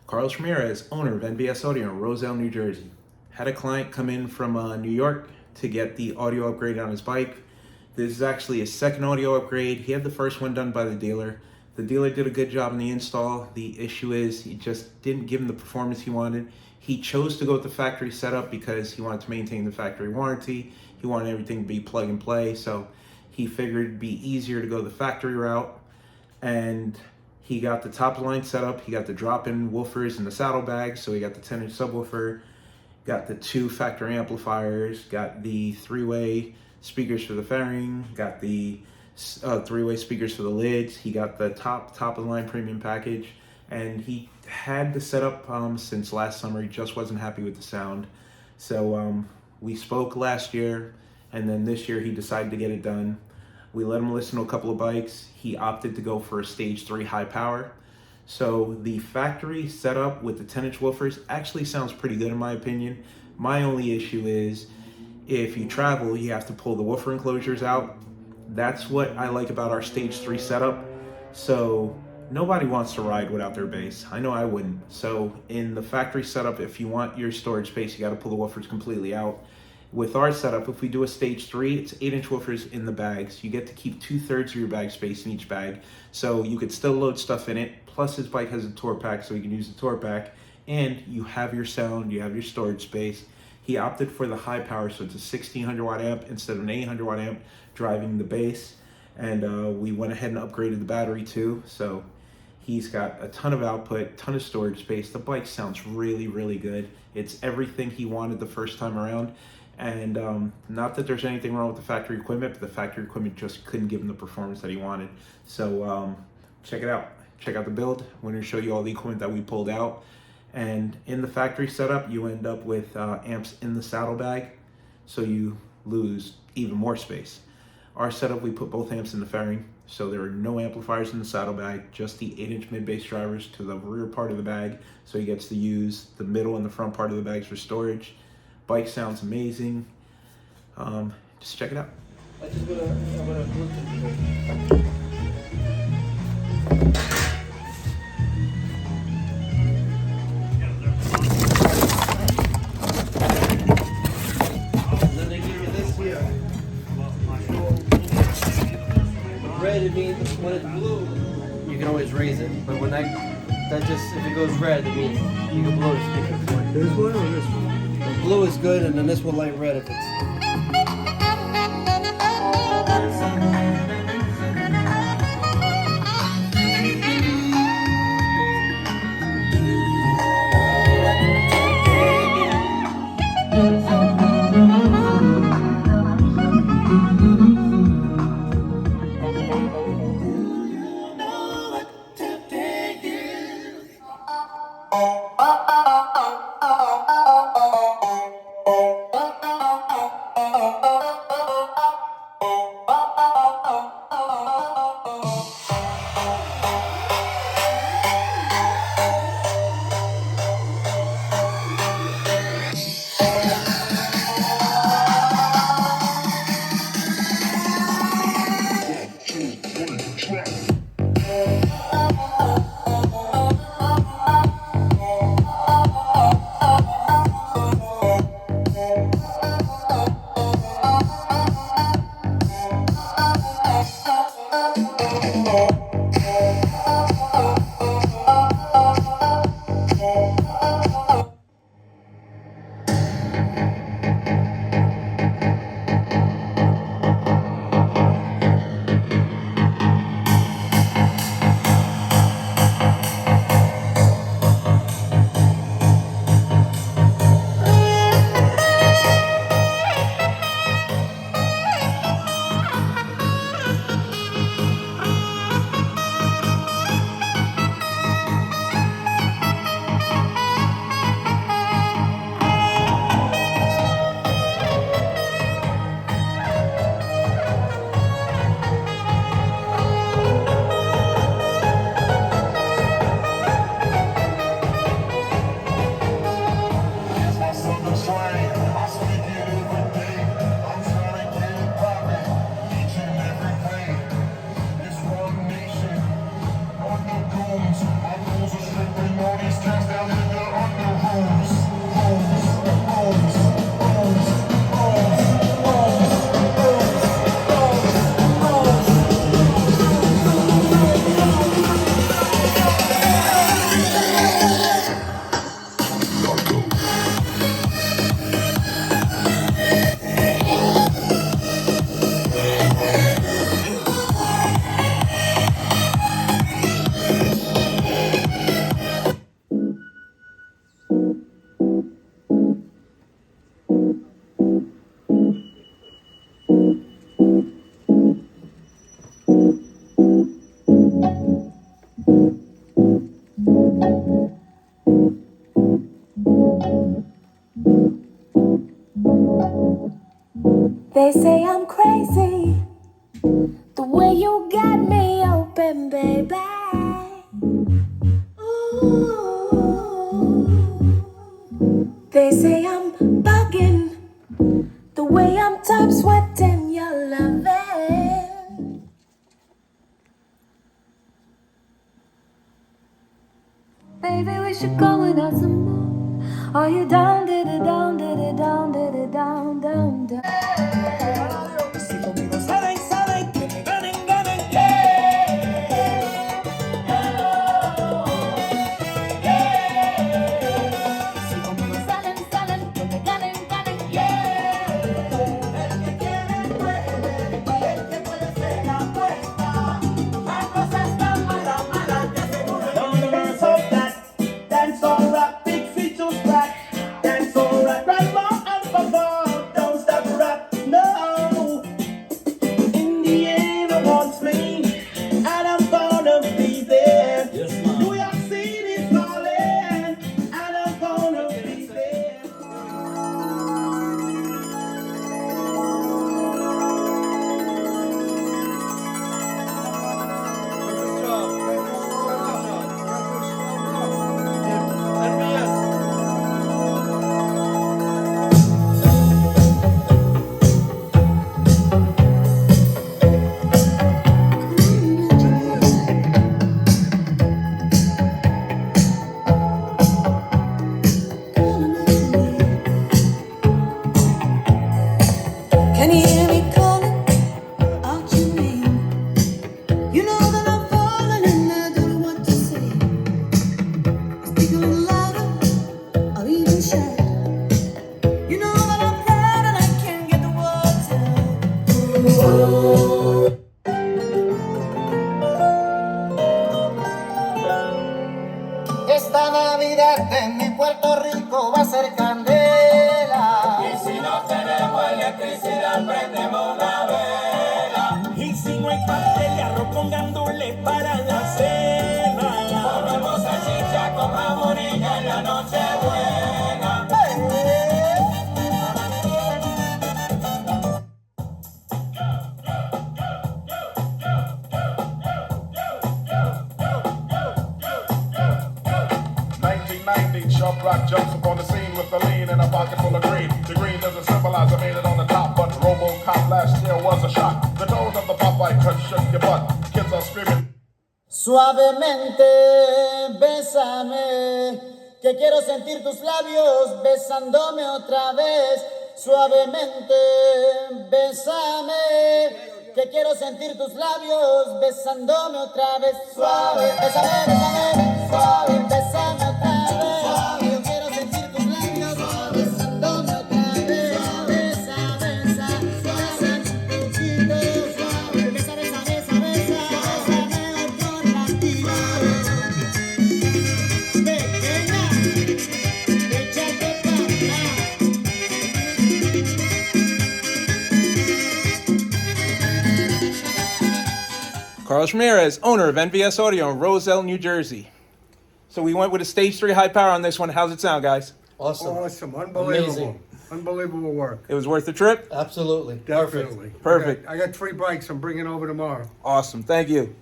Carlos Ramirez, owner of NVS Audio in Roselle, New Jersey. Had a client come in from New York to get the audio upgrade on his bike. This is actually a second audio upgrade. He had the first one done by the dealer. The dealer did a good job in the install. The issue is he just didn't give him the performance he wanted. He chose to go with the factory setup because he wanted to maintain the factory warranty. He wanted everything to be plug and play, so he figured it'd be easier to go the factory route. And he got the top of the line setup. He got the drop-in woofers in the saddlebag, so he got the 10-inch subwoofer, got the 2 factory amplifiers, got the 3-way speakers for the fairing, got the 3-way speakers for the lids. He got the top of the line premium package, and he had the setup since last summer. He just wasn't happy with the sound. So we spoke last year, and then this year he decided to get it done. We let him listen to a couple of bikes. He opted to go for a stage 3 high power. So the factory setup with the 10-inch woofers actually sounds pretty good in my opinion. My only issue is if you travel, you have to pull the woofer enclosures out. That's what I like about our stage 3 setup. So nobody wants to ride without their bass. I know I wouldn't. So in the factory setup, if you want your storage space, you got to pull the woofers completely out. With our setup, if we do a stage 3, it's 8-inch woofers in the bags. You get to keep 2/3 of your bag space in each bag. So you could still load stuff in it. Plus his bike has a tour pack, so you can use the tour pack. And you have your sound, you have your storage space. He opted for the high power, so it's a 1600 watt amp instead of an 800 watt amp driving the bass. And we went ahead and upgraded the battery too. So he's got a ton of output, ton of storage space. The bike sounds really, really good. It's everything he wanted the first time around. And not that there's anything wrong with the factory equipment, but the factory equipment just couldn't give him the performance that he wanted. So check it out. Check out the build. We're going to show you all the equipment that we pulled out. And in the factory setup, you end up with amps in the saddlebag, so you lose even more space. Our setup, we put both amps in the fairing, so there are no amplifiers in the saddlebag, just the 8-inch mid-bass drivers to the rear part of the bag, so he gets to use the middle and the front part of the bags for storage. Bike sounds amazing. Just check it out. I just wanna Bluetooth it. Then they give you this here. Red, it means when it's blue, you can always raise it. But when that just, if it goes red, it means you can blow the speaker. This one or this one? Blue is good, and then this will light red if it's. They say I'm crazy, the way you got me open, baby. Ooh. They say I'm bugging, the way I'm top sweating your loving. Baby, we should go without some more. Are you down, did it, down, did it, down, did it, down, down, down. Si conmigo saben, saben que me ganen, ganen, yeah. Si conmigo salen, salen que me ganen, ganen, yeah. El que quiere puede, el que puede se la apuesta. La cosa está mala, mala, de seguro. Don't dance on that, dance on rap, big feet to scratch. Dance on rap, grandma and papa, don't stop rap, no. Indiana wants me, and I'm gonna be there. Yes, New York City's calling, and I'm gonna be there. NVS. Can you hear me calling out your name? You know that I'm falling and I don't know what to say. Speak a little louder or even shout. You know that I'm proud and I can't get the words out. Esta Navidad en mi Puerto Rico va a ser candela. Y si no tenemos electricidad, prendemos una vela. Y si no hay pastel y arroz con gandules para la cena, comemos salchicha con jamonilla en la noche buena. Sharp rock jumps upon the scene with the lean in a pocket full of green. The green doesn't symbolize I made it on the top, but RoboCop last year was a shock. The tones of the Popeye cut shook your butt. Kids are screaming. Suavemente, bésame, que quiero sentir tus labios besándome otra vez. Suavemente, bésame, que quiero sentir tus labios besándome otra vez. Suave, bésame, bésame, suave, bésame otra vez. Yo quiero sentir tus labios besándome otra vez. Besa, besa, bésame un poquito. Suave, besa, besa, besa, besa, bésame otro ratito. Pequeña, échate para acá. Carlos Ramirez, owner of NVS Audio in Roselle, New Jersey. So we went with a stage 3 high power on this one. How's it sound, guys? Awesome. Awesome, unbelievable. Amazing. Unbelievable work. It was worth the trip? Absolutely. Definitely. Perfect. I got 3 bikes I'm bringing over tomorrow. Awesome. Thank you.